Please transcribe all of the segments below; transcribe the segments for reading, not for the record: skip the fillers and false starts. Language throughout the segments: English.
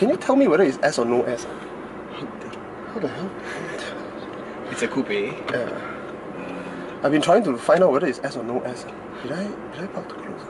Can you tell me whether it's S or no S? How the hell? It's a coupe. Yeah. I've been trying to find out whether it's S or no S. Did I park too close?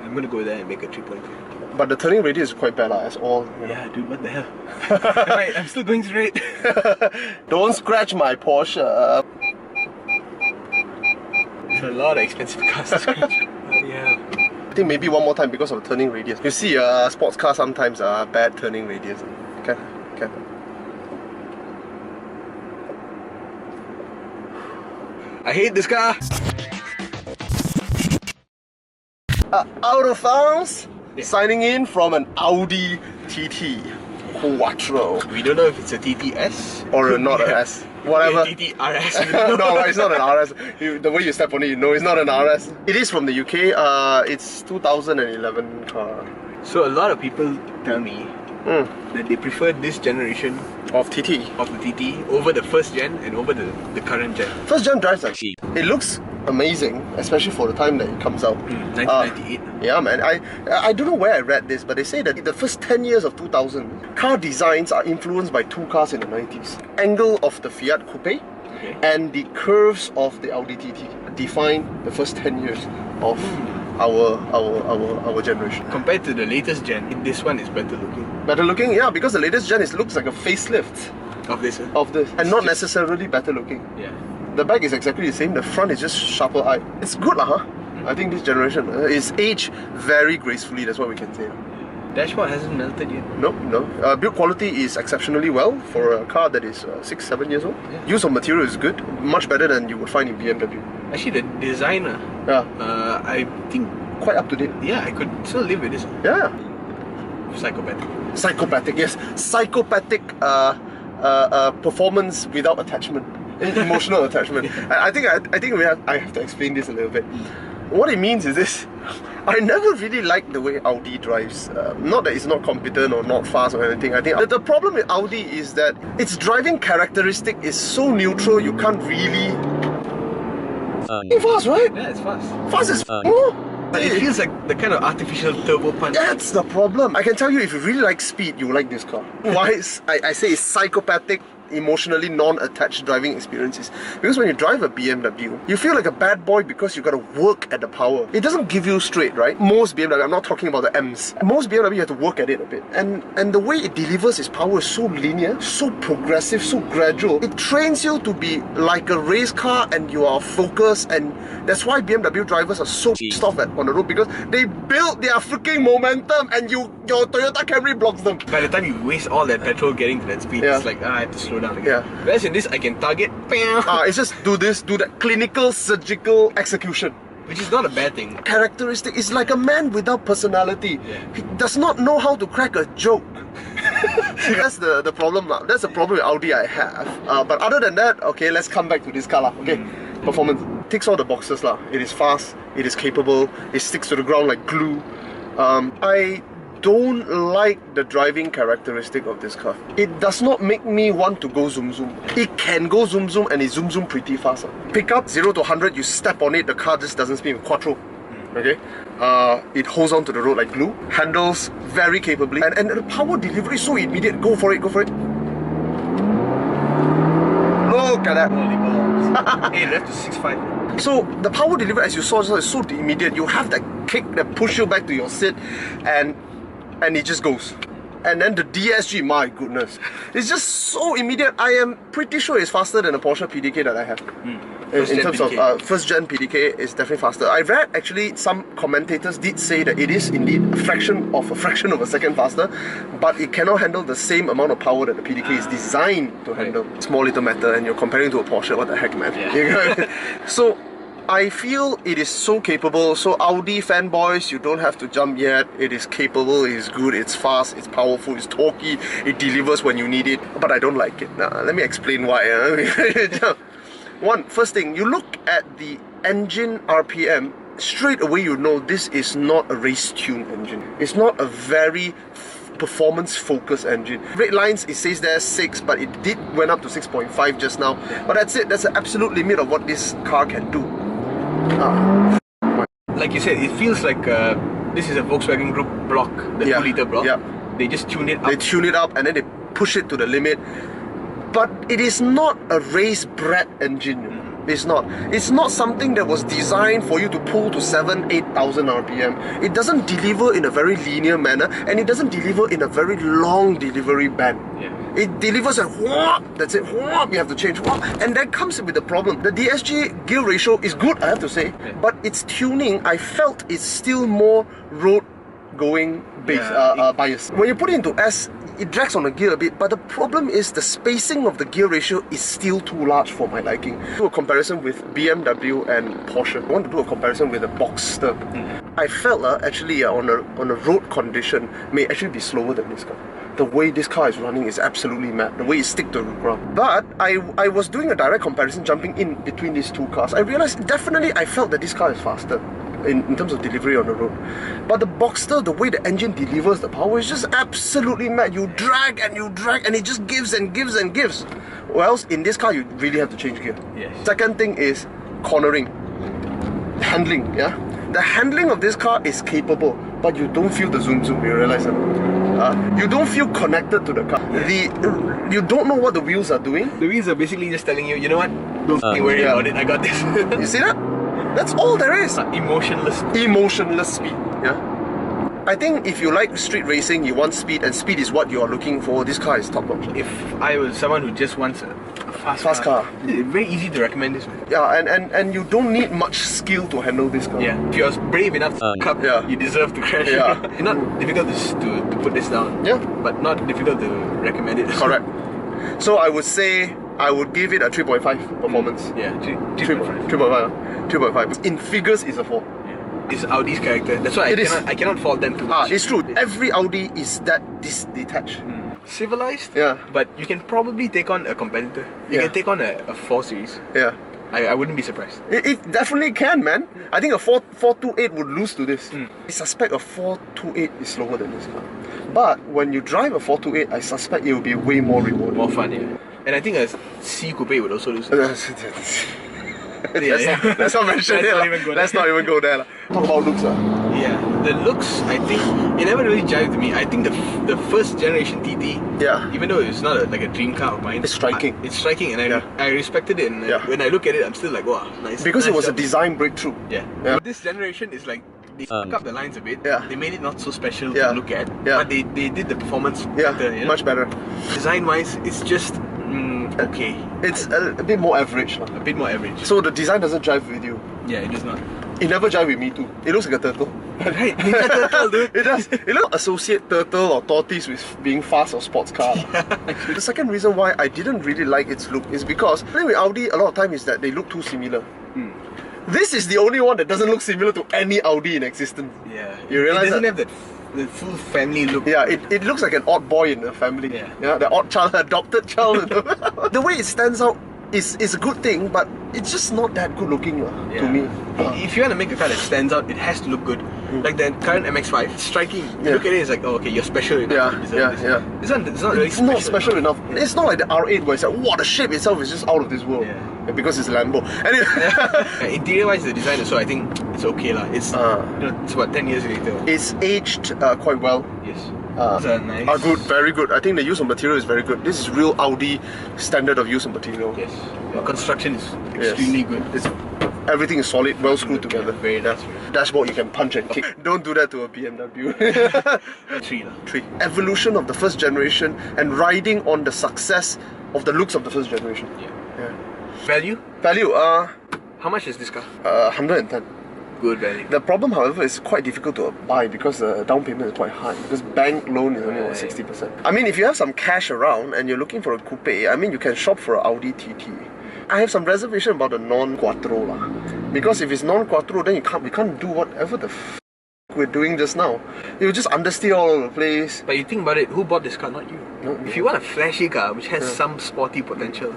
I'm gonna go there and make a 3.3. But the turning radius is quite bad as all. You know? Yeah, dude, what the hell? Right, I'm still going straight. Don't scratch my Porsche. It's a lot of expensive cars to scratch. Yeah. I think maybe one more time because of turning radius. You see, sports cars sometimes are bad turning radius. Okay. I hate this car. Autophiles signing in from an Audi TT Quattro. We don't know if it's a TTS or not an S. Whatever. TT RS. No, it's not an RS. The way you step on it, you know it's not an RS. It is from the UK. It's 2011 car. So a lot of people tell me that they prefer this generation of TT. Of the TT over the first gen and over the current gen. First gen drives like cheap. It looks amazing, especially for the time that it comes out. 1998. Yeah, man. I don't know where I read this, but they say that in the first 10 years of 2000, car designs are influenced by two cars in the 90s. Angle of the Fiat Coupe and the curves of the Audi TT define the first 10 years of our generation. Compared to the latest gen, this one is better looking. Better looking? Yeah, because the latest gen looks like a facelift. Of this? And not necessarily better looking. Yeah. The back is exactly the same, the front is just sharper eye. It's good lah, huh? I think this generation is aged very gracefully, that's what we can say. Dashboard hasn't melted yet. No. Build quality is exceptionally well for a car that is 6-7 years old. Yeah. Use of material is good, much better than you would find in BMW. Actually, the designer, I think quite up to date. Yeah, I could still live with this. Yeah. Psychopathic, yes. Psychopathic performance without attachment. Emotional attachment. I think I have to explain this a little bit. What it means is this. I never really liked the way Audi drives. Not that it's not competent or not fast or anything. I think the problem with Audi is that its driving characteristic is so neutral you can't really... It's fast, right? Yeah, it's fast. Fast as it feels like the kind of artificial turbo punch. That's the problem. I can tell you, if you really like speed, you like this car. Why I say it's psychopathic, emotionally non-attached driving experiences. Because when you drive a BMW, you feel like a bad boy because you gotta work at the power. It doesn't give you straight, right? Most BMW, I'm not talking about the M's. Most BMW, you have to work at it a bit. And the way it delivers its power is so linear, so progressive, so gradual. It trains you to be like a race car and you are focused, and that's why BMW drivers are so pissed off on the road, because they build their freaking momentum and your Toyota Camry blocks them. By the time you waste all that petrol getting to that speed, it's like, I have to slow down again. Yeah. Whereas in this, I can target. It's just do this, do that. Clinical, surgical execution. Which is not a bad thing. Characteristic is like a man without personality. Yeah. He does not know how to crack a joke. That's the problem. That's the problem with Audi I have. But other than that, okay, let's come back to this car. Okay, performance ticks all the boxes. It is fast, it is capable, it sticks to the ground like glue. I don't like the driving characteristic of this car. It does not make me want to go zoom zoom. It can go zoom zoom and it zoom zoom pretty fast. Pick up 0 to 100, you step on it, the car just doesn't spin. Quattro. Okay, it holds on to the road like glue. Handles very capably, and the power delivery is so immediate. Go for it. Look at that. Hey, left to 6.5. So the power delivery, as you saw, is so immediate. You have that kick that push you back to your seat, and it just goes. And then the DSG, my goodness, it's just so immediate. I am pretty sure it's faster than the Porsche PDK that I have. In terms of first gen PDK, is definitely faster. I read actually some commentators did say that it is indeed a fraction of a second faster, but it cannot handle the same amount of power that the PDK is designed to handle. Small little matter, and you're comparing to a Porsche. What the heck, man? Yeah. So I feel it is so capable. So Audi fanboys, you don't have to jump yet. It is capable, it is good, it's fast, it's powerful, it's torquey, it delivers when you need it. But I don't like it. Now, let me explain why. First thing, you look at the engine RPM, straight away you know this is not a race tune engine. It's not a very performance focused engine. Red lines, it says there 6, but it went up to 6.5 just now. But that's it. That's the absolute limit of what this car can do. Like you said, it feels like this is a Volkswagen Group block, the 2-litre block. Yeah. they just tune it up. They tune it up and then they push it to the limit. But it is not a race-bred engine. It's not. It's not something that was designed for you to pull to 8,000 RPM. It doesn't deliver in a very linear manner, and it doesn't deliver in a very long delivery band. Yeah. It delivers at whoop, that's it, whoop, you have to change whoop, and that comes with the problem. The DSG gear ratio is good, I have to say, but its tuning, I felt, is still more road going bias. When you put it into S, it drags on the gear a bit, but the problem is the spacing of the gear ratio is still too large for my liking. Do a comparison with BMW and Porsche. I want to do a comparison with a Boxster. I felt actually on a road condition may actually be slower than this car. The way this car is running is absolutely mad. The way it sticks to the ground. But I was doing a direct comparison jumping in between these two cars. I realized definitely I felt that this car is faster in terms of delivery on the road. But the Boxster, the way the engine delivers the power is just absolutely mad. You drag and it just gives and gives and gives. Or else in this car you really have to change gear. Yes. Second thing is cornering. Handling, yeah? The handling of this car is capable, but you don't feel the zoom, you realize that? You don't feel connected to the car. You don't know what the wheels are doing. The wheels are basically just telling you, you know what? Don't worry about it, I got this. You see that? That's all there is. Emotionless. Emotionless speed, yeah? I think if you like street racing, you want speed, and speed is what you are looking for, this car is top notch. If I was someone who just wants a fast car, it's very easy to recommend this. Yeah, and you don't need much skill to handle this car. Yeah, if you're brave enough to cup, you deserve to crash. Yeah. It's not difficult to put this down. Yeah. But not difficult to recommend it. Correct. So I would say, I would give it a 3.5 performance. Yeah, 3.5. 3.5. In figures, it's a 4. It's Audi's character. That's why I cannot fault them too much. It's true. Every Audi is that detached. Civilized, Yeah. but you can probably take on a competitor. You can take on a 4 Series. Yeah. I wouldn't be surprised. It definitely can, man. I think a 428 would lose to this. I suspect a 428 is slower than this car. But when you drive a 428, I suspect it will be way more rewarding. More fun, yeah. And I think a C Coupe would also lose. Let's not mention it. Let's not even go there. Talk about looks. Yeah, the looks, I think, it never really jived with me. I think the first generation TT, even though it's not like a dream car of mine, it's striking. It's striking, and I respected it. And when I look at it, I'm still like, wow, nice. Because nice it was job. a design breakthrough. But this generation is like, they fuck up the lines a bit. They made it not so special to look at. But they did the performance better, you know? Much better. Design-wise, it's just okay. It's a bit more average. A bit more average. So the design doesn't jive with you. Yeah, it does not. It never jive with me too. It looks like a turtle. Right, Ninja Turtle, dude. It does. It looks associate turtle or tortoise with being fast or sports car. The second reason why I didn't really like its look is because the thing with Audi a lot of time is that they look too similar. This is the only one that doesn't look similar to any Audi in existence. Yeah. You realize it doesn't have the full family look. Yeah, it looks like an odd boy in the family. Yeah, the odd child, adopted child. The way it stands out is a good thing, but it's just not that good looking to me. If you want to make a car that stands out, it has to look good. Like the current MX-5, it's striking. You look at it, it's like, oh, okay, you're special enough to deserve this. It's not really special. Not special enough. It's not like the R8 where it's like, wow, the shape itself is just out of this world. Because it's Lambo. Anyway. Interior-wise, the design also, I think it's okay lah. It's it's about 10 years later. It's aged quite well. Yes. Nice. Good, very good. I think the use of material is very good. This is real Audi standard of use of material. Yes. The construction is extremely good. Everything is solid, well screwed together. Very nice. Dashboard you can punch and kick. Don't do that to a BMW. 3. Evolution of the first generation and riding on the success of the looks of the first generation. Value? Value, how much is this car? 110. Good value. The problem, however, is quite difficult to buy because the down payment is quite high. Because bank loan is only 60%. I mean, if you have some cash around and you're looking for a coupe, I mean, you can shop for an Audi TT. I have some reservation about the non-Quattro lah. Because if it's non-Quattro, then we can't do whatever the we're doing just now. It will just understeer all over the place. But you think about it, who bought this car? Not you. If you want a flashy car which has some sporty potential,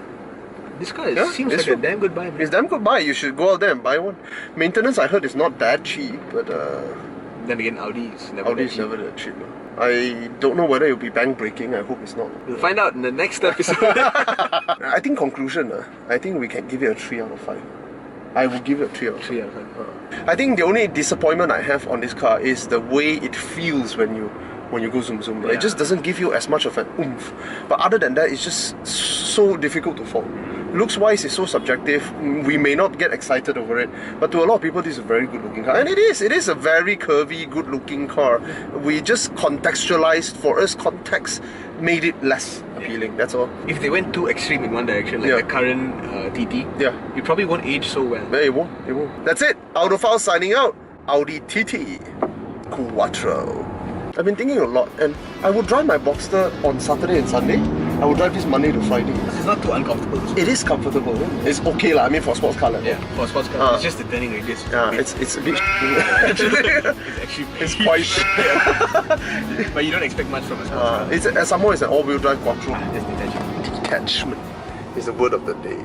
this car seems like a damn good buy. It's damn good buy. You should go out there and buy one. Maintenance, I heard, is not that cheap, but then again, Audi is never that cheap. I don't know whether it will be bank breaking. I hope it's not. We'll find out in the next episode. I think conclusion, I think we can give it a 3 out of 5. I will give it a 3 out of 5. 3 out of 5. I think the only disappointment I have on this car is the way it feels when you when you go zoom zoom. It just doesn't give you as much of an oomph. But other than that, it's just so difficult to fault. Looks wise, it's so subjective. We may not get excited over it, but to a lot of people, this is a very good looking car, and it is a very curvy, good looking car. We just contextualized, for us, context made it less appealing. That's all. If they went too extreme in one direction, like the current TT, it probably won't age so well. Yeah, it won't. It won't. That's it. Autophiles signing out. Audi TT Quattro. I've been thinking a lot, and I would drive my Boxster on Saturday and Sunday. I would drive this Monday to Friday. It's not too uncomfortable. It is comfortable. It's okay lah. I mean, for sports car level. Yeah, for a sports car, it's just the turning radius. Yeah, it's a bit. it's quite. But you don't expect much from a sports car. Somehow it's an all-wheel drive Quattro. Just detachment. Detachment is the word of the day.